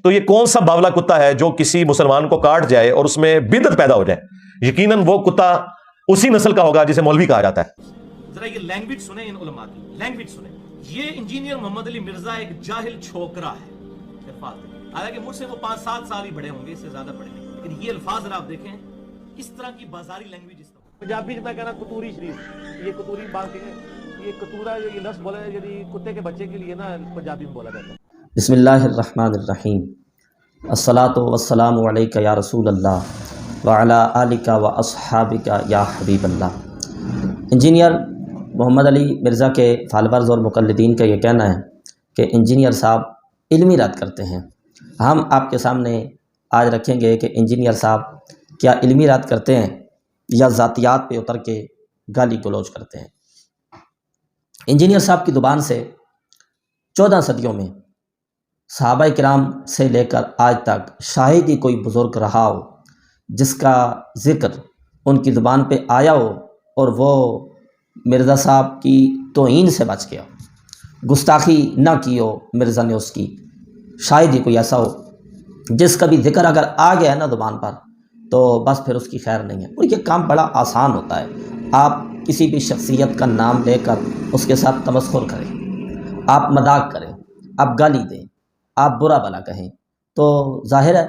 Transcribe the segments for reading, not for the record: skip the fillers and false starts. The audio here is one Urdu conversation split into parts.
تو یہ کون سا باولا کتا ہے جو کسی مسلمان کو کاٹ جائے اور اس میں بدعت پیدا ہو جائے؟ یقیناً وہ کتا اسی نسل کا ہوگا جسے مولوی کہا جاتا ہے۔ ذرا یہ لینگویج سنیں، ان علماء کی لینگویج سنیں۔ یہ انجینئر محمد علی مرزا ایک جاہل چھوکرا ہے، حالانکہ مجھ سے وہ 5-7 سال ہی بڑے ہوں گے، اس سے زیادہ بڑے نہیں، لیکن یہ الفاظ ذرا آپ دیکھیں، اس طرح کی بازاری لینگویج اس طرح۔ پنجابی میں کہنا کتوری شریف، یہ کتوری بات ہے، یہ کتورا یہ لفظ بولا ہے یعنی کتے کے بچے کے لیے نا پنجابی میں بولا جاتا ہے۔ بسم اللہ الرحمن الرحیم، الصلاۃ والسلام علیک یا رسول اللہ وعلی آلک و اصحابک یا حبیب اللہ۔ انجینئر محمد علی مرزا کے فالورز اور مقلدین کا یہ کہنا ہے کہ انجینئر صاحب علمی رد کرتے ہیں۔ ہم آپ کے سامنے آج رکھیں گے کہ انجینئر صاحب کیا علمی رد کرتے ہیں یا ذاتیات پہ اتر کے گالی گلوچ کرتے ہیں۔ انجینئر صاحب کی زبان سے 14 صدیوں میں صحابہ کرام سے لے کر آج تک شاید ہی کوئی بزرگ رہا ہو جس کا ذکر ان کی زبان پہ آیا ہو اور وہ مرزا صاحب کی توہین سے بچ گیا، گستاخی نہ کی ہو مرزا نے اس کی۔ شاید ہی کوئی ایسا ہو جس کا بھی ذکر اگر آ گیا ہے نا زبان پر تو بس پھر اس کی خیر نہیں ہے۔ اور یہ کام بڑا آسان ہوتا ہے، آپ کسی بھی شخصیت کا نام لے کر اس کے ساتھ تمسخر کریں، آپ مذاق کریں، آپ گالی دیں، آپ برا بھلا کہیں، تو ظاہر ہے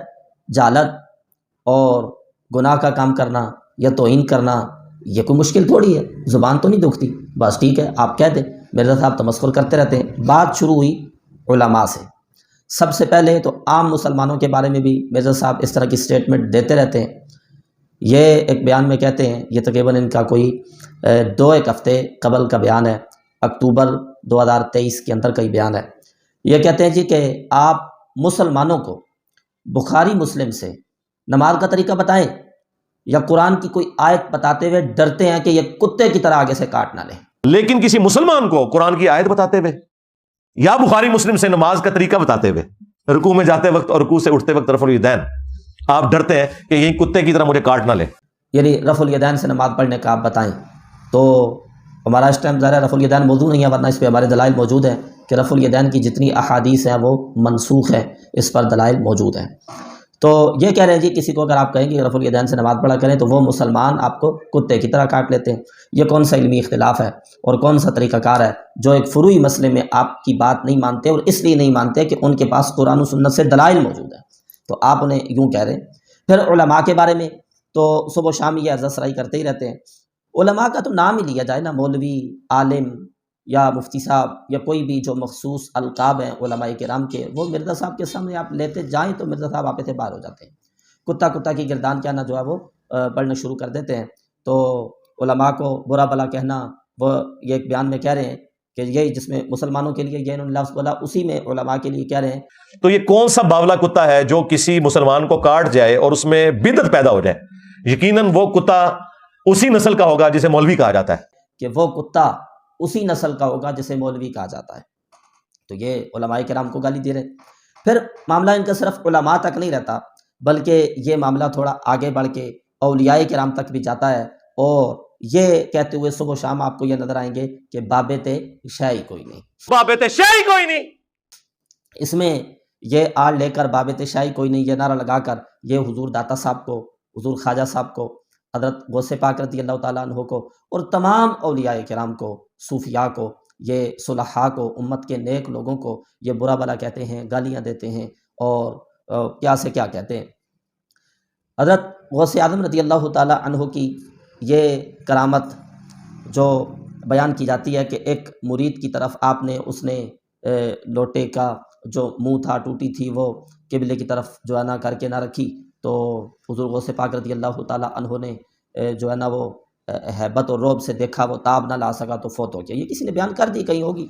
جہالت اور گناہ کا کام کرنا یا توہین کرنا یہ کوئی مشکل تھوڑی ہے، زبان تو نہیں دکھتی، بس ٹھیک ہے آپ کہہ دیں۔ مرزا صاحب تمسخر کرتے رہتے ہیں۔ بات شروع ہوئی علماء سے۔ سب سے پہلے تو عام مسلمانوں کے بارے میں بھی مرزا صاحب اس طرح کی سٹیٹمنٹ دیتے رہتے ہیں۔ یہ ایک بیان میں کہتے ہیں، یہ تقریباً ان کا کوئی 2-1 ہفتے قبل کا بیان ہے، اکتوبر 2023 کے اندر کا ہی بیان ہے۔ یہ کہتے ہیں جی کہ آپ مسلمانوں کو بخاری مسلم سے نماز کا طریقہ بتائیں یا قرآن کی کوئی آیت بتاتے ہوئے ڈرتے ہیں کہ یہ کتے کی طرح آگے سے کاٹ نہ لیں۔ لیکن کسی مسلمان کو قرآن کی آیت بتاتے ہوئے یا بخاری مسلم سے نماز کا طریقہ بتاتے ہوئے رکوع میں جاتے وقت اور رکوع سے اٹھتے وقت رفع الیدین آپ ڈرتے ہیں کہ یہی کتے کی طرح مجھے کاٹ نہ لے، یعنی رفع الیدین سے نماز پڑھنے کا آپ بتائیں، تو ہمارا اس ٹائم ظاہر رفع الیدین موضوع نہیں ہے، ورنہ اس پہ ہمارے دلائل موجود ہیں کہ رفع الیدین کی جتنی احادیث ہیں وہ منسوخ ہیں، اس پر دلائل موجود ہیں۔ تو یہ کہہ رہے ہیں جی کسی کو اگر آپ کہیں کہ رفع الیدین سے نماز پڑھا کریں تو وہ مسلمان آپ کو کتے کی طرح کاٹ لیتے ہیں۔ یہ کون سا علمی اختلاف ہے اور کون سا طریقہ کار ہے جو ایک فروعی مسئلے میں آپ کی بات نہیں مانتے، اور اس لیے نہیں مانتے کہ ان کے پاس قرآن و سنت سے دلائل موجود ہیں، تو آپ انہیں یوں کہہ رہے ہیں۔ پھر علماء کے بارے میں تو صبح و شام یہ عزت سرائی کرتے ہی رہتے ہیں۔ علماء کا تو نام ہی لیا جائے نا، مولوی، عالم یا مفتی صاحب یا کوئی بھی جو مخصوص القاب ہیں علماء کرام کے، وہ مرزا صاحب کے سامنے آپ لیتے جائیں تو مرزا صاحب آپ سے باہر ہو جاتے ہیں۔ کتا کی گردان کہنا جو ہے وہ پڑھنا شروع کر دیتے ہیں۔ تو علماء کو برا بھلا کہنا، وہ یہ ایک بیان میں کہہ رہے ہیں کہ یہی جس میں مسلمانوں کے لیے یہ انہوں نے لفظ بولا، اسی میں علماء کے لیے کہہ رہے ہیں۔ تو یہ کون سا باولا کتا ہے جو کسی مسلمان کو کاٹ جائے اور اس میں بدعت پیدا ہو جائے؟ یقیناً وہ کتا اسی نسل کا ہوگا جسے مولوی کہا جاتا ہے۔ کہ وہ کتا اسی نسل کا ہوگا جسے مولوی کہا جاتا ہے۔ تو یہ علماء کرام کو گالی دے رہے ہیں۔ پھر معاملہ ان کا صرف علماء تک نہیں رہتا، بلکہ یہ معاملہ تھوڑا آگے بڑھ کے اولیاء کرام تک بھی جاتا ہے، اور یہ کہتے ہوئے صبح و شام آپ کو یہ نظر آئیں گے کہ بابت شیعی کوئی نہیں، بابت شیعی کوئی نہیں۔ اس میں یہ آڑ لے کر بابت شیعی کوئی نہیں یہ نعرہ لگا کر یہ حضور داتا صاحب کو، حضور خواجہ صاحب کو، حضرت غوث پاک رضی اللہ تعالیٰ عنہ کو اور تمام اولیاء کرام کو، صوفیاء کو، یہ صلحاء کو، امت کے نیک لوگوں کو یہ برا بھلا کہتے ہیں، گالیاں دیتے ہیں، اور کیا سے کیا کہتے ہیں۔ حضرت غوث اعظم رضی اللہ تعالیٰ عنہ کی یہ کرامت جو بیان کی جاتی ہے کہ ایک مرید کی طرف آپ نے، اس نے لوٹے کا جو منہ تھا، ٹوٹی تھی، وہ قبلے کی طرف جو ہے نا کر کے نہ رکھی، تو حضور غوث پاک رضی اللہ تعالیٰ عنہ نے جو ہے نا وہ ہیبت اور رعب سے دیکھا، وہ تاب نہ لا سکا تو فوت ہو گیا۔ یہ کسی نے بیان کر دی، کہیں ہوگی،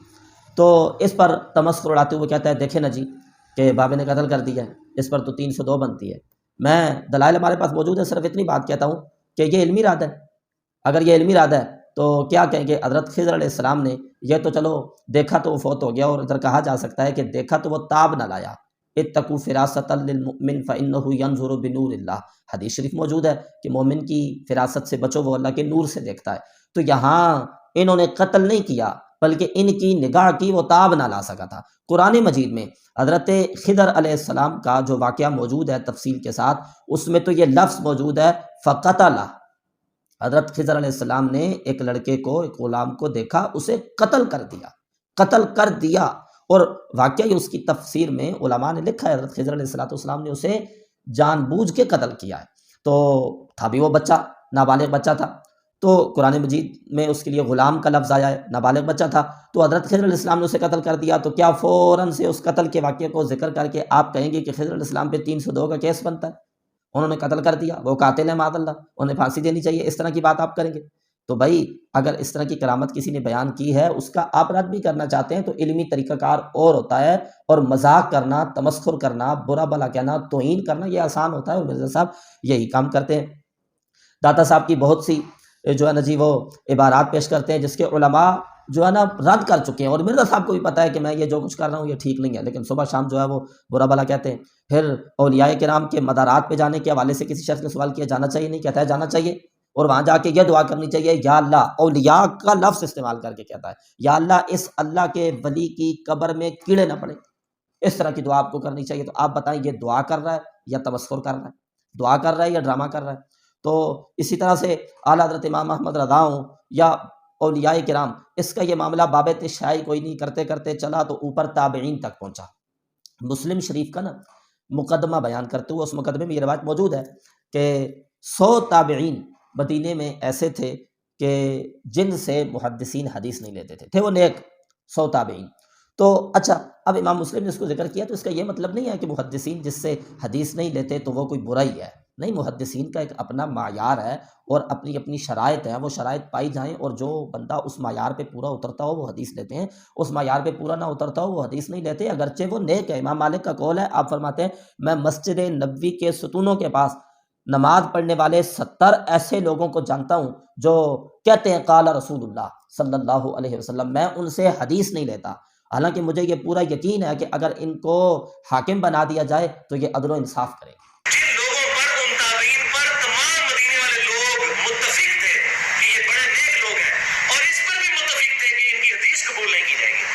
تو اس پر تمسخر اڑاتے ہوئے کہتا ہے دیکھیں نا جی کہ بابے نے قتل کر دیا ہے، اس پر تو 302 بنتی ہے۔ میں دلائل ہمارے پاس موجود ہے، صرف اتنی بات کہتا ہوں کہ یہ علمی رد ہے۔ اگر یہ علمی رد ہے تو کیا کہیں گے حضرت خضر علیہ السلام نے یہ تو چلو دیکھا تو وہ فوت ہو گیا، اور ادھر کہا جا سکتا ہے کہ دیکھا تو وہ تاب نہ لایا۔ اتقوا فراست للمؤمن فإنه ينظر بنور اللہ، حدیث شریف موجود ہے کہ مومن کی فراست سے بچو، وہ اللہ کے نور سے دیکھتا ہے۔ تو یہاں انہوں نے قتل نہیں کیا، بلکہ ان کی نگاہ کی وہ تاب نہ لا سکا تھا۔ قرآن مجید میں حضرت خضر علیہ السلام کا جو واقعہ موجود ہے تفصیل کے ساتھ، اس میں تو یہ لفظ موجود ہے فقتلہ، حضرت خضر علیہ السلام نے ایک لڑکے کو، ایک غلام کو دیکھا، اسے قتل کر دیا۔ اور واقعی اس کی تفسیر میں علماء نے لکھا ہے حضرت خضر علیہ السلام نے اسے جان بوجھ کے قتل کیا ہے۔ تو تھا بھی وہ بچہ، نابالغ بچہ تھا، تو قرآن مجید میں اس کے لیے غلام کا لفظ آیا ہے، نابالغ بچہ تھا، تو حضرت خضر علیہ السلام نے اسے قتل کر دیا۔ تو کیا فوراً سے اس قتل کے واقعے کو ذکر کر کے آپ کہیں گے کہ خضر علیہ السلام پہ 302 کا کیس بنتا ہے، انہوں نے قتل کر دیا، وہ قاتل ہیں معاذ اللہ، انہیں پھانسی دینی چاہیے، اس طرح کی بات آپ کریں گے؟ تو بھائی اگر اس طرح کی کرامت کسی نے بیان کی ہے، اس کا آپ رد بھی کرنا چاہتے ہیں تو علمی طریقہ کار اور ہوتا ہے، اور مذاق کرنا، تمسخر کرنا، برا بھلا کہنا، توہین کرنا یہ آسان ہوتا ہے، اور مرزا صاحب یہی کام کرتے ہیں۔ داتا صاحب کی بہت سی جو ہے نا جی وہ عبارات پیش کرتے ہیں جس کے علماء جو ہے نا رد کر چکے ہیں، اور مرزا صاحب کو بھی پتہ ہے کہ میں یہ جو کچھ کر رہا ہوں یہ ٹھیک نہیں ہے، لیکن صبح شام جو ہے وہ برا بھلا کہتے ہیں۔ پھر اولیاء کرام کے مدارات پہ جانے کے حوالے سے کسی شخص نے سوال کیا جانا چاہیے، نہیں کہتا ہے جانا چاہیے، اور وہاں جا کے یہ دعا کرنی چاہیے، یا اللہ، اولیاء کا لفظ استعمال کر کے کہتا ہے، یا اللہ اس اللہ کے ولی کی قبر میں کیڑے نہ پڑے، اس طرح کی دعا آپ کو کرنی چاہیے۔ تو آپ بتائیں یہ دعا کر رہا ہے یا تمسخر کر رہا ہے، دعا کر رہا ہے یا ڈرامہ کر رہا ہے؟ تو اسی طرح سے اعلیٰ حضرت امام احمد رضا ہوں یا اولیاء کرام، اس کا یہ معاملہ باب تشیع کوئی نہیں، کرتے کرتے چلا تو اوپر تابعین تک پہنچا۔ مسلم شریف کا نا مقدمہ بیان کرتے ہوئے اس مقدمے میں یہ روایت موجود ہے کہ 100 تابعین مدینے میں ایسے تھے کہ جن سے محدثین حدیث نہیں لیتے تھے وہ نیک 100 تابعین۔ تو اچھا، اب امام مسلم نے اس کو ذکر کیا تو اس کا یہ مطلب نہیں ہے کہ محدثین جس سے حدیث نہیں لیتے تو وہ کوئی برائی ہے، نہیں، محدثین کا ایک اپنا معیار ہے اور اپنی اپنی شرائط ہیں، وہ شرائط پائی جائیں، اور جو بندہ اس معیار پہ پورا اترتا ہو وہ حدیث لیتے ہیں، اس معیار پہ پورا نہ اترتا ہو وہ حدیث نہیں لیتے، اگرچہ وہ نیک ہے۔ امام مالک کا قول ہے، آپ فرماتے ہیں میں مسجد نبوی کے ستونوں کے پاس نماز پڑھنے والے 70 ایسے لوگوں کو جانتا ہوں جو کہتے ہیں قال رسول اللہ صلی اللہ علیہ وسلم، میں ان سے حدیث نہیں لیتا، حالانکہ مجھے یہ پورا یقین ہے کہ اگر ان کو حاکم بنا دیا جائے تو یہ عدل و انصاف کریں گے۔ جن لوگوں پر، ان تابعین پر تمام مدینے والے لوگ متفق تھے کہ یہ بڑے نیک لوگ ہیں، اور اس پر بھی متفق تھے کہ ان کی حدیث قبول نہیں کی جائے گی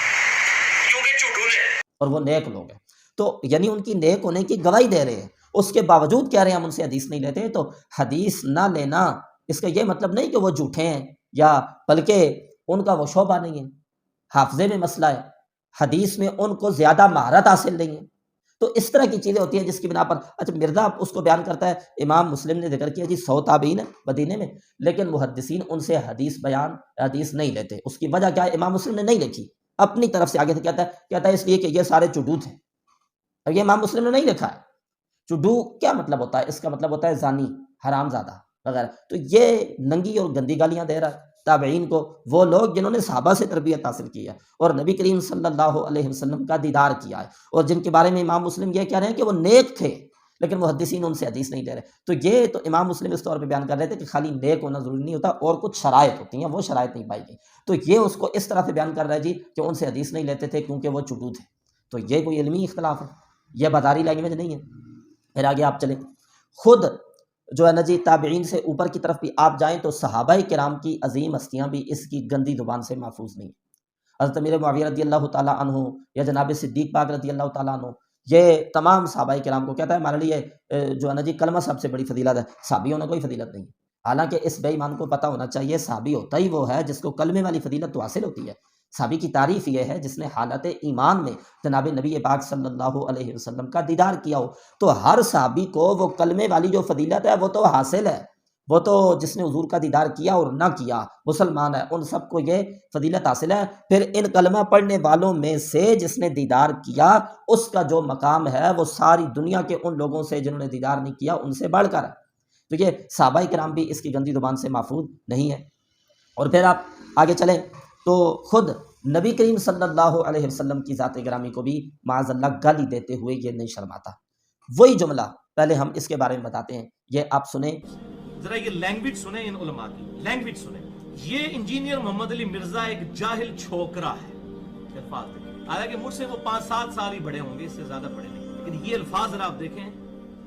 کیونکہ چٹول ہیں، اور وہ نیک لوگ ہیں، تو یعنی ان کی نیک ہونے کی گواہی دے رہے ہیں، اس کے باوجود کہہ رہے ہیں ہم ان سے حدیث نہیں لیتے۔ تو حدیث نہ لینا اس کا یہ مطلب نہیں کہ وہ جھوٹے ہیں، یا بلکہ ان کا وہ شعبہ نہیں ہے، حافظے میں مسئلہ ہے، حدیث میں ان کو زیادہ مہارت حاصل نہیں ہے۔ تو اس طرح کی چیزیں ہوتی ہیں جس کی بنا پر اچھا مرزا اس کو بیان کرتا ہے، امام مسلم نے ذکر کیا جی 100 تابعین ہیں مدینے میں، لیکن محدثین ان سے حدیث نہیں لیتے۔ اس کی وجہ کیا ہے؟ امام مسلم نے نہیں لکھی، اپنی طرف سے آگے سے کہتا ہے اس لیے کہ یہ سارے چڈو تھے۔ اب یہ امام مسلم نے نہیں لکھا ہے۔ چڈو کیا مطلب ہوتا ہے؟ اس کا مطلب ہوتا ہے زانی، حرام زادہ وغیرہ۔ تو یہ ننگی اور گندی گالیاں دے رہا ہے تابعین کو، وہ لوگ جنہوں نے صحابہ سے تربیت حاصل کی ہے اور نبی کریم صلی اللہ علیہ وسلم کا دیدار کیا ہے، اور جن کے بارے میں امام مسلم یہ کہہ رہے ہیں کہ وہ نیک تھے لیکن محدثین ان سے حدیث نہیں دے رہے۔ تو یہ تو امام مسلم اس طور پہ بیان کر رہے تھے کہ خالی نیک ہونا ضروری نہیں ہوتا، اور کچھ شرائط ہوتی ہیں، وہ شرائط نہیں پائی گئی۔ تو یہ اس کو اس طرح سے بیان کر رہا ہے جی کہ ان سے حدیث نہیں لیتے تھے کیونکہ وہ چٹو تھے۔ تو یہ کوئی علمی اختلاف ہے، یہ بازاری لینگویج نہیں ہے۔ پھر آگے آپ چلیں، خود جو ہے نا جی تابعین سے اوپر کی طرف بھی آپ جائیں تو صحابہ کرام کی عظیم ہستیاں بھی اس کی گندی زبان سے محفوظ نہیں ہیں۔ حضرت امیر معاویہ رضی اللہ تعالیٰ عنہ یا جناب صدیق پاک رضی اللہ تعالیٰ عنہ، یہ تمام صحابہ کرام کو کہتا ہے ہمارے لیے جو ہے نا جی کلمہ سب سے بڑی فضیلت ہے، صحابی ہونا کوئی فضیلت نہیں ہے۔ حالانکہ اس بے ایمان کو پتہ ہونا چاہیے صحابی ہوتا ہی وہ ہے جس کو کلمے والی فضیلت تو حاصل ہوتی ہے۔ صحابی کی تعریف یہ ہے جس نے حالت ایمان میں جناب نبی پاک صلی اللہ علیہ وسلم کا دیدار کیا ہو۔ تو ہر صحابی کو وہ کلمے والی جو فضیلت ہے وہ تو حاصل ہے، وہ تو جس نے حضور کا دیدار کیا اور نہ کیا مسلمان ہے، ان سب کو یہ فضیلت حاصل ہے۔ پھر ان کلمہ پڑھنے والوں میں سے جس نے دیدار کیا اس کا جو مقام ہے وہ ساری دنیا کے ان لوگوں سے جنہوں نے دیدار نہیں کیا ان سے بڑھ کر ہے۔ تو یہ صحابہ کرام بھی اس کی گندی زبان سے محفوظ نہیں ہے۔ اور پھر آپ آگے چلیں تو خود نبی کریم صلی اللہ علیہ وسلم کی ذات گرامی کو بھی معاذ اللہ گالی دیتے ہوئے یہ نہیں شرماتا۔ وہی جملہ پہلے ہم اس کے بارے میں بتاتے ہیں، یہ آپ سنیں، ذرا یہ لینگویج سنیں، ان علماء کی لینگویج سنیں۔ یہ انجینئر محمد علی مرزا ایک جاہل چھوکرا ہے، الفاظ دیکھیں، حالانکہ مجھ سے وہ 5-7 سال ہی بڑے ہوں گے، اس سے زیادہ بڑے نہیں، لیکن یہ الفاظ ذرا آپ دیکھیں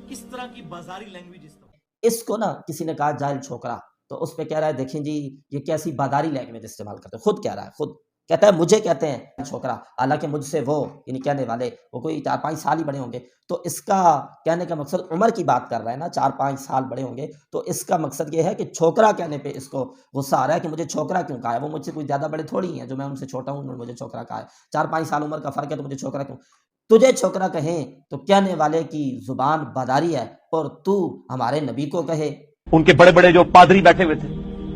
کس طرح کی بازاری لینگویج استعمال۔ اس کو نا کسی نے کہا جاہل چھوکرا، تو اس پہ کہہ رہا ہے دیکھیں جی یہ کیسی بازاری لینگویج استعمال کرتے ہیں، خود کہہ رہا ہے، خود کہتا ہے مجھے کہتے ہیں چھوکرا، حالانکہ مجھ سے وہ یعنی کہنے والے وہ کوئی 4-5 سال ہی بڑے ہوں گے. تو اس کا کہنے کا مقصد عمر کی بات کر رہا ہے نا، 4-5 سال بڑے ہوں گے. تو اس کا مقصد یہ ہے کہ چھوکرا کہنے پہ اس کو غصہ آ رہا ہے کہ مجھے چھوکرا کیوں کہا ہے. وہ مجھ سے کوئی زیادہ بڑے تھوڑی ہیں، جو میں ان سے چھوٹا ہوں انہوں نے مجھے چھوکرا کہا ہے. 4-5 سال عمر کا فرق ہے تو مجھے چھوکرا کیوں. تجھے چھوکرا کہیں تو کہنے والے کی زبان باداری ہے، اور تو ہمارے نبی کو کہے. ان کے بڑے بڑے جو پادری بیٹھے ہوئے تھے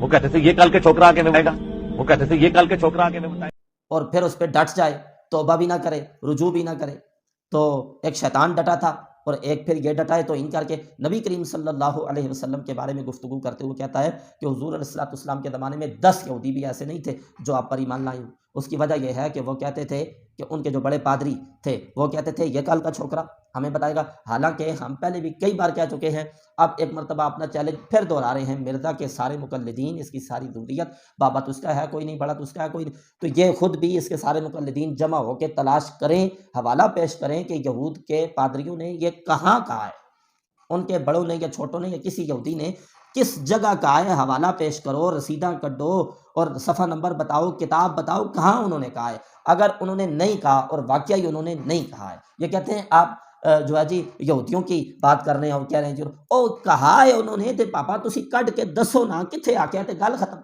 وہ کہتے تھے یہ کل کے چھوکرا آگے میں بتائے گا، وہ کہتے تھے یہ کل کے چھوکرا آگے میں بتائے گا. اور پھر اس پہ ڈٹ جائے، توبہ بھی نہ کرے، رجوع بھی نہ کرے. تو ایک شیطان ڈٹا تھا اور ایک پھر یہ ڈٹا ہے تو ان کر کے نبی کریم صلی اللہ علیہ وسلم کے بارے میں گفتگو کرتے ہوئے کہتا ہے کہ حضور علیہ الصلوۃ والسلام کے زمانے میں 10 یہودی بھی ایسے نہیں تھے جو آپ پر ایمان لائے ہوں. اس کی وجہ یہ ہے کہ وہ کہتے تھے کہ ان کے جو بڑے پادری تھے وہ کہتے تھے یہ کل کا چھوکرا ہمیں بتائے گا. حالانکہ ہم پہلے بھی کئی بار کہہ چکے ہیں، اب ایک مرتبہ اپنا چیلنج پھر دہرا رہے ہیں. مرزا کے سارے مقلدین، اس کی ساری ذریت، بابا تو اس کا ہے کوئی نہیں، بڑا تو اس کا ہے کوئی نہیں، تو یہ خود بھی اس کے سارے مقلدین جمع ہو کے تلاش کریں، حوالہ پیش کریں کہ یہود کے پادریوں نے یہ کہاں کہا ہے، ان کے بڑوں نے یا چھوٹوں نے یا کسی یہودی نے کس جگہ کہا ہے. حوالہ پیش کرو، رسیداں کڈو اور صفحہ نمبر بتاؤ، کتاب بتاؤ کہاں انہوں نے کہا ہے. اگر انہوں نے نہیں کہا اور واقعی انہوں نے نہیں کہا ہے، یہ کہتے ہیں آپ جو ہے جی یہودیوں کی بات کر رہے ہیں اور کہہ رہے ہیں جی او کہا ہے انہوں نے تے پاپا تسی کڈ کے دسو نا کتھے آ کے تے گل ختم،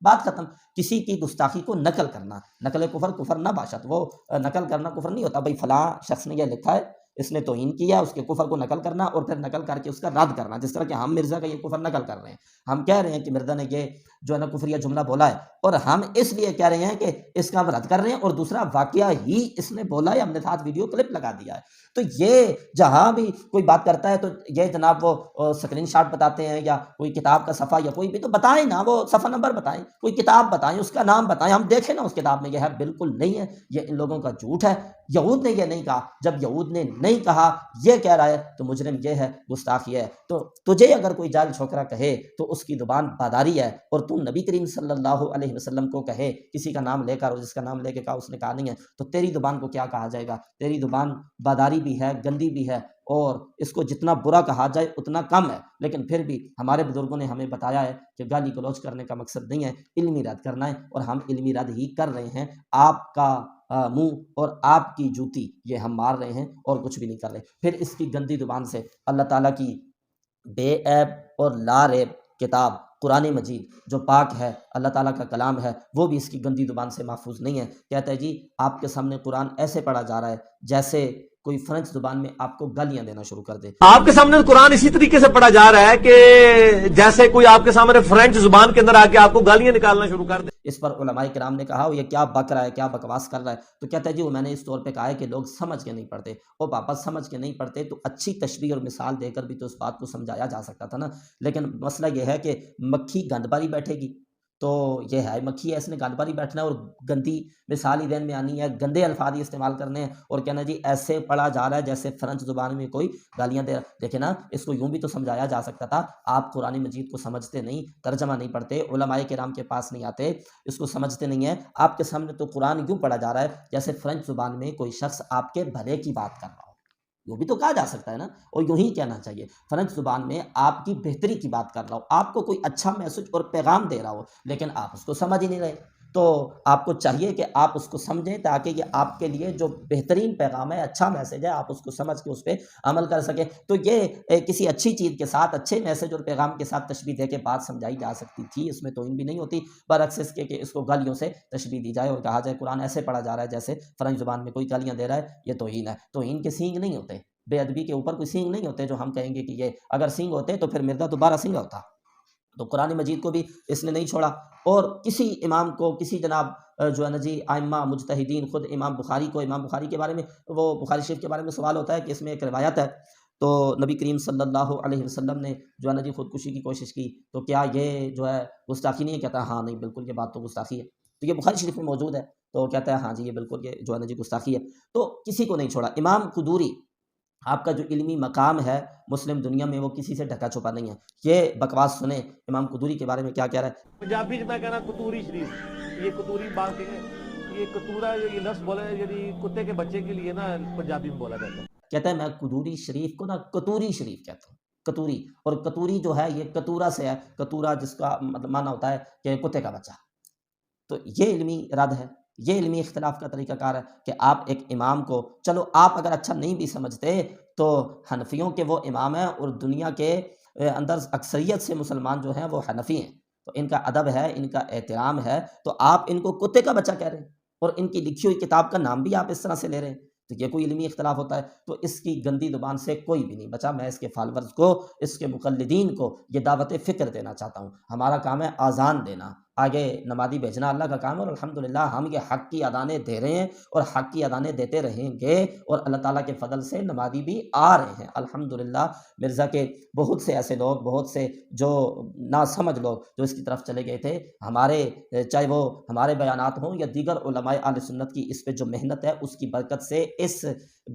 بات ختم. کسی کی گستاخی کو نقل کرنا، نقل کفر نہ باشد، وہ نقل کرنا کفر نہیں ہوتا. بھائی فلاں شخص نے یہ لکھا ہے، اس نے توہین کیا، اس کے کفر کو نقل کرنا اور پھر نقل کر کے اس کا رد کرنا. جس طرح کہ ہم مرزا کا یہ کفر نقل کر رہے ہیں، ہم کہہ رہے ہیں کہ مرزا نے یہ جو ہے نا کفریہ جملہ بولا ہے اور ہم اس لیے کہہ رہے ہیں کہ اس کا ہم رد کر رہے ہیں، اور دوسرا واقعہ ہی اس نے بولا ہے، ہم نے ساتھ ویڈیو کلپ لگا دیا ہے. تو یہ جہاں بھی کوئی بات کرتا ہے تو یہ جناب وہ سکرین شاٹ بتاتے ہیں یا کوئی کتاب کا صفحہ یا کوئی بھی تو بتائیں نا، وہ صفحہ نمبر بتائیں، کوئی کتاب بتائیں، اس کا نام بتائیں، ہم دیکھیں نا اس کتاب میں یہ ہے. بالکل نہیں ہے، یہ ان لوگوں کا جھوٹ ہے. یہود نے یہ نہیں کہا. جب یہود نے نہیں کہا یہ کہہ رہا ہے تو مجرم یہ ہے، گستاخ یہ ہے. تو تجھے اگر کوئی جاہل چھوکرا کہے تو اس کی زبان باداری ہے، اور تو نبی کریم صلی اللہ علیہ وسلم کو کہے کسی کا نام لے کر، اور جس کا نام لے کے کہا اس نے کہا نہیں ہے، تو تیری زبان کو کیا کہا جائے گا؟ تیری زبان باداری بھی ہے، گندی بھی ہے، اور اس کو جتنا برا کہا جائے اتنا کم ہے. لیکن پھر بھی ہمارے بزرگوں نے ہمیں بتایا ہے کہ گالی گلوچ کرنے کا مقصد نہیں ہے، علمی رد کرنا ہے، اور ہم علمی رد ہی کر رہے ہیں. آپ کا منہ اور آپ کی جوتی یہ ہم مار رہے ہیں اور کچھ بھی نہیں کر رہے. پھر اس کی گندی زبان سے اللہ تعالیٰ کی بے عیب اور لا ریب کتاب قرآن مجید جو پاک ہے، اللہ تعالیٰ کا کلام ہے، وہ بھی اس کی گندی زبان سے محفوظ نہیں ہے. کہتا ہے جی آپ کے سامنے قرآن ایسے پڑھا جا رہا ہے جیسے کوئی فرنچ زبان میں آپ کو گالیاں دینا شروع کر دے. آپ کے سامنے قرآن اسی طریقے سے پڑھا جا رہا ہے کہ جیسے کوئی آپ کے سامنے فرینچ زبان کے اندر آ کے آپ کو گالیاں نکالنا شروع کر دے. اس پر علماء کرام نے کہا وہ یہ کیا بک رہا ہے، کیا بکواس کر رہا ہے. تو کہتا ہے جی وہ میں نے اس طور پہ کہا ہے کہ لوگ سمجھ کے نہیں پڑھتے. اور پاپا سمجھ کے نہیں پڑھتے تو اچھی تشبیہ اور مثال دے کر بھی تو اس بات کو سمجھایا جا سکتا تھا نا. لیکن مسئلہ یہ ہے کہ مکھی گند باری بیٹھے گی تو یہ ہے مکھی ہے، اس نے گند باری بیٹھنا ہے اور گندی مثال ہی ذہن میں آنی ہے، گندے الفاظ ہی استعمال کرنے ہیں اور کہنا جی ایسے پڑھا جا رہا ہے جیسے فرنچ زبان میں کوئی گالیاں دے رہا. دیکھیں نا اس کو یوں بھی تو سمجھایا جا سکتا تھا. آپ قرآن مجید کو سمجھتے نہیں، ترجمہ نہیں پڑھتے، علماء کرام کے پاس نہیں آتے، اس کو سمجھتے نہیں ہیں. آپ کے سامنے تو قرآن یوں پڑھا جا رہا ہے جیسے فرنچ زبان میں کوئی شخص آپ کے بھلے کی بات کر رہا ہو. یوں بھی تو کہا جا سکتا ہے نا، اور یوں ہی کہنا چاہیے. فرنچ زبان میں آپ کی بہتری کی بات کر رہا ہو، آپ کو کوئی اچھا میسج اور پیغام دے رہا ہو، لیکن آپ اس کو سمجھ ہی نہیں رہے. تو آپ کو چاہیے کہ آپ اس کو سمجھیں تاکہ یہ آپ کے لیے جو بہترین پیغام ہے، اچھا میسج ہے، آپ اس کو سمجھ کے اس پہ عمل کر سکیں. تو یہ کسی اچھی چیز کے ساتھ، اچھے میسج اور پیغام کے ساتھ تشبیہ دے کے بات سمجھائی جا سکتی تھی. اس میں توہین بھی نہیں ہوتی، برعکس اس کے کہ اس کو گالیوں سے تشبیہ دی جائے اور کہا جائے قرآن ایسے پڑھا جا رہا ہے جیسے فرنچ زبان میں کوئی گالیاں دے رہا ہے. یہ توہین ہے. توہین کے سینگ نہیں ہوتے، بے ادبی کے اوپر کوئی سینگ نہیں ہوتے جو ہم کہیں گے کہ یہ اگر سینگ ہوتے تو پھر مرزا تو 12 سینگ ہوتا. تو قرآن مجید کو بھی اس نے نہیں چھوڑا. اور کسی امام کو، کسی جناب جو ہے نا جی ائمہ مجتہدین، خود امام بخاری کو، امام بخاری کے بارے میں، وہ بخاری شریف کے بارے میں سوال ہوتا ہے کہ اس میں ایک روایت ہے تو نبی کریم صلی اللہ علیہ وسلم نے جو ہے نا جی خودکشی کی کوشش کی، تو کیا یہ جو ہے گستاخی نہیں ہے؟ کہتا ہے ہاں نہیں بالکل یہ بات تو گستاخی ہے. تو یہ بخاری شریف میں موجود ہے. تو کہتا ہے ہاں جی یہ بالکل یہ جو ہے نا جی گستاخی ہے. تو کسی کو نہیں چھوڑا. امام قدوری، آپ کا جو علمی مقام ہے مسلم دنیا میں وہ کسی سے ڈھکا چھپا نہیں ہے. یہ بکواس سنیں امام قدوری کے بارے میں کیا کہہ رہا ہے. پنجابی میں کہنا کتوری شریف، یہ کتوری بانگ کے یہ کتورا یہ لفظ بولا ہے یعنی کتے کے بچے کے لیے نا پنجابی میں بولا جاتا ہے. کہتا ہے میں قدوری شریف کو نا کتوری شریف کہتا ہوں. کتوری، اور کتوری جو ہے یہ کتورا سے ہے. کتورا جس کا مطلب معنی ہوتا ہے کہ کتے کا بچہ. تو یہ علمی رد ہے. یہ علمی اختلاف کا طریقہ کار ہے کہ آپ ایک امام کو، چلو آپ اگر اچھا نہیں بھی سمجھتے تو حنفیوں کے وہ امام ہیں اور دنیا کے اندر اکثریت سے مسلمان جو ہیں وہ حنفی ہیں، تو ان کا ادب ہے، ان کا احترام ہے، تو آپ ان کو کتے کا بچہ کہہ رہے ہیں اور ان کی لکھی ہوئی کتاب کا نام بھی آپ اس طرح سے لے رہے ہیں، تو یہ کوئی علمی اختلاف ہوتا ہے؟ تو اس کی گندی زبان سے کوئی بھی نہیں بچا۔ میں اس کے فالورز کو، اس کے مقلدین کو یہ دعوت فکر دینا چاہتا ہوں۔ ہمارا کام ہے آذان دینا، آگے نمازی بھیجنا اللہ کا کام ہے، اور الحمدللہ ہم یہ حق کی اذانیں دے رہے ہیں اور حق کی اذانیں دیتے رہیں گے، اور اللہ تعالیٰ کے فضل سے نمازی بھی آ رہے ہیں الحمدللہ۔ مرزا کے بہت سے ایسے لوگ، بہت سے جو ناسمجھ لوگ جو اس کی طرف چلے گئے تھے، ہمارے چاہے وہ ہمارے بیانات ہوں یا دیگر علماء اہل سنت کی اس پہ جو محنت ہے اس کی برکت سے اس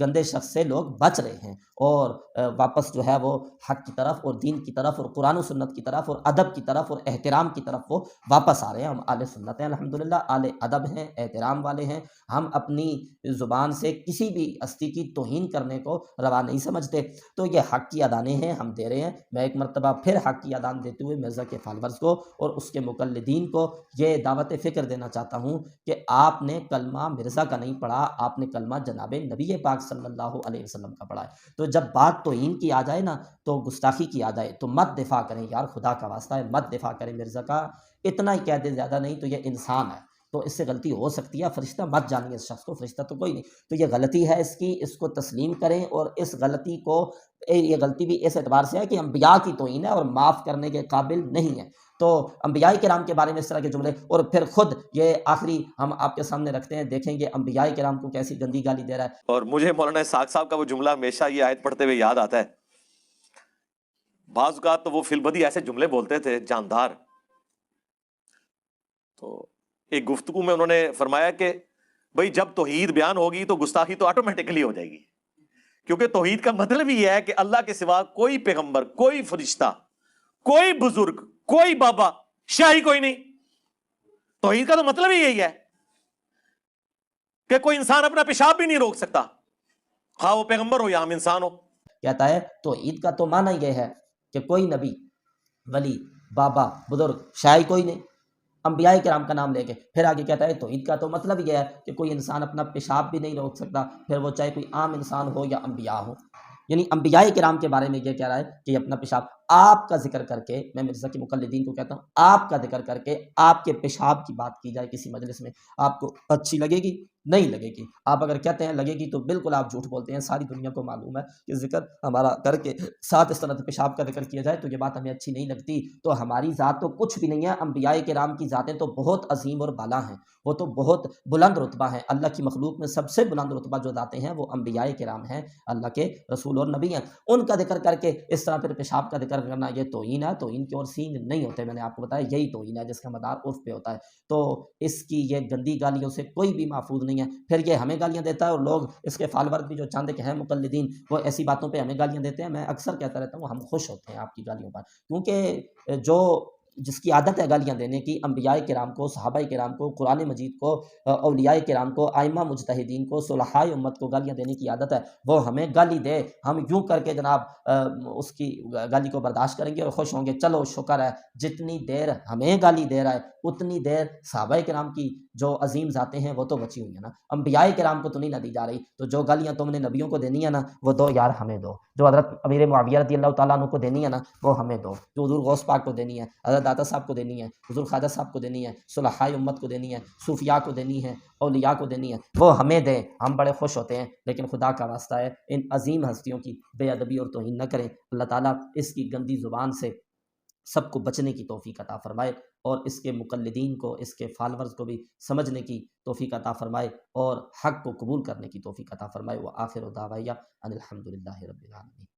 گندے شخص سے لوگ بچ رہے ہیں، اور واپس جو ہے وہ حق کی طرف اور دین کی طرف اور قرآن و سنت کی طرف اور ادب کی طرف اور احترام کی طرف وہ واپس آ رہے ہیں۔ ہم اہل سنت ہیں الحمدللہ، اہل ادب ہیں، احترام والے ہیں، ہم اپنی زبان سے کسی بھی ہستی کی توہین کرنے کو روا نہیں سمجھتے، تو یہ حق کی اذانیں ہیں، ہم دے رہے ہیں۔ میں ایک مرتبہ پھر حق کی اذان دیتے ہوئے مرزا کے فالورز کو اور اس کے مقلدین کو یہ دعوت فکر دینا چاہتا ہوں کہ آپ نے کلمہ مرزا کا نہیں پڑھا، آپ نے کلمہ جناب نبی پاک صلی اللہ علیہ وسلم کا پڑھا ہے۔ تو جب بات توہین کی آ جائے نا، تو گستاخی کی آ جائے، تو مت دفاع کریں یار، خدا کا واسطہ ہے مت دفاع کریں مرزا کا، اتنا ہی کہہ دیں، زیادہ نہیں، تو یہ انسان ہے، تو اس سے غلطی ہو سکتی ہے، فرشتہ مت جانیے اس شخص کو، فرشتہ تو کوئی نہیں، تو یہ غلطی ہے اس کی، اس کو تسلیم کریں، اور اس غلطی کو، یہ غلطی بھی اس اعتبار سے ہے کہ انبیاء کی توہین ہے اور معاف کرنے کے قابل نہیں ہے، تو انبیاء کرام کے بارے میں اس طرح کے جملے، اور پھر خود یہ آخری ہم آپ کے سامنے رکھتے ہیں، دیکھیں گے انبیاء کرام کو کیسی گندی گالی دے رہا ہے۔ اور مجھے مولانا اسحاق صاحب کا وہ جملہ ہمیشہ یہ آیت پڑھتے ہوئے یاد آتا ہے، بعض اوقات تو وہ فی البدی ایسے جملے بولتے تھے جاندار، تو ایک گفتگو میں انہوں نے فرمایا کہ بھئی جب توحید بیان ہوگی تو گستاخی تو آٹومیٹکلی ہو جائے گی، کیونکہ توحید کا مطلب یہ ہے کہ اللہ کے سوا کوئی پیغمبر، کوئی فرشتہ، کوئی بزرگ، کوئی بابا، شاہی کوئی نہیں۔ توحید کا تو مطلب ہی یہی ہے کہ کوئی انسان اپنا پیشاب بھی نہیں روک سکتا، خواہ وہ پیغمبر ہو یا ہم انسان ہو۔ کہتا ہے توحید کا تو معنی یہ ہے کہ کوئی نبی، ولی، بابا، بزرگ، شاہی کوئی نہیں، انبیاء کرام کا نام لے کے، پھر آگے کہتا ہے توحید کا تو مطلب یہ ہے کہ کوئی انسان اپنا پیشاب بھی نہیں روک سکتا، پھر وہ چاہے کوئی عام انسان ہو یا انبیاء ہو، یعنی انبیاء کرام کے بارے میں یہ کہہ رہا ہے کہ یہ اپنا پیشاب، آپ کا ذکر کر کے، میں مرزا کے مقلدین کو کہتا ہوں، آپ کا ذکر کر کے آپ کے پیشاب کی بات کی جائے کسی مجلس میں، آپ کو اچھی لگے گی؟ نہیں لگے گی۔ آپ اگر کہتے ہیں لگے گی تو بالکل آپ جھوٹ بولتے ہیں، ساری دنیا کو معلوم ہے کہ ذکر ہمارا کر کے ساتھ اس طرح پیشاب کا ذکر کیا جائے تو یہ بات ہمیں اچھی نہیں لگتی، تو ہماری ذات تو کچھ بھی نہیں ہے، انبیاء کرام کی ذاتیں تو بہت عظیم اور بالا ہیں، وہ تو بہت بلند رتبہ ہیں، اللہ کی مخلوق میں سب سے بلند رتبہ جو ذاتیں ہیں وہ انبیاء کرام ہیں، اللہ کے رسول اور نبی ہیں، ان کا ذکر کر کے اس طرح پھر پیشاب کا ذکر کرنا یہ توہین ہے، توہین کے اور سینگ نہیں ہوتے، میں نے آپ کو بتایا یہی توہین ہے جس کا مدار عرف پہ ہوتا ہے، تو اس کی یہ گندی گالیوں سے کوئی بھی محفوظ نہیں ہے، پھر یہ ہمیں گالیاں دیتا ہے، اور لوگ اس کے فالور بھی جو چاند کے ہیں مقلدین، وہ ایسی باتوں پہ ہمیں گالیاں دیتے ہیں، میں اکثر کہتا رہتا ہوں ہم خوش ہوتے ہیں آپ کی گالیوں پر، کیونکہ جو جس کی عادت ہے گالیاں دینے کی، انبیاء کرام کو، صحابہ کرام کو، قرآن مجید کو، اولیاء کرام کو، ائمہ مجتہدین کو، صلحاء امت کو گالیاں دینے کی عادت ہے، وہ ہمیں گالی دے، ہم یوں کر کے جناب اس کی گالی کو برداشت کریں گے اور خوش ہوں گے، چلو شکر ہے جتنی دیر ہمیں گالی دے رہا ہے اتنی دیر صحابہ کرام کی جو عظیم ذاتیں ہیں وہ تو بچی ہوئی ہیں نا، انبیاء کرام کو تو نہیں نہ دی جا رہی، تو جو گالیاں تم نے نبیوں کو دینی ہے نا وہ دو یار ہمیں دو، جو حضرت امیر معاویہ رضی اللہ تعالیٰ عنہ کو دینی ہے نا وہ ہمیں دو، جو حضور غوث پاک کو دینی ہے، حضرت داتا صاحب کو دینی ہے، حضور خواجہ صاحب کو دینی ہے، صلحاء امت کو دینی ہے، صوفیاء کو دینی ہے، اولیاء کو دینی ہے، وہ ہمیں دیں، ہم بڑے خوش ہوتے ہیں، لیکن خدا کا واسطہ ہے ان عظیم ہستیوں کی بے ادبی اور توہین نہ کریں، اللہ تعالیٰ اس کی گندی زبان سے سب کو بچنے کی توفیق عطا فرمائے، اور اس کے مقلدین کو، اس کے فالورز کو بھی سمجھنے کی توفیق عطا فرمائے، اور حق کو قبول کرنے کی توفیق عطا فرمائے، وآخر دعوایا ان الحمدللہ رب العالمین۔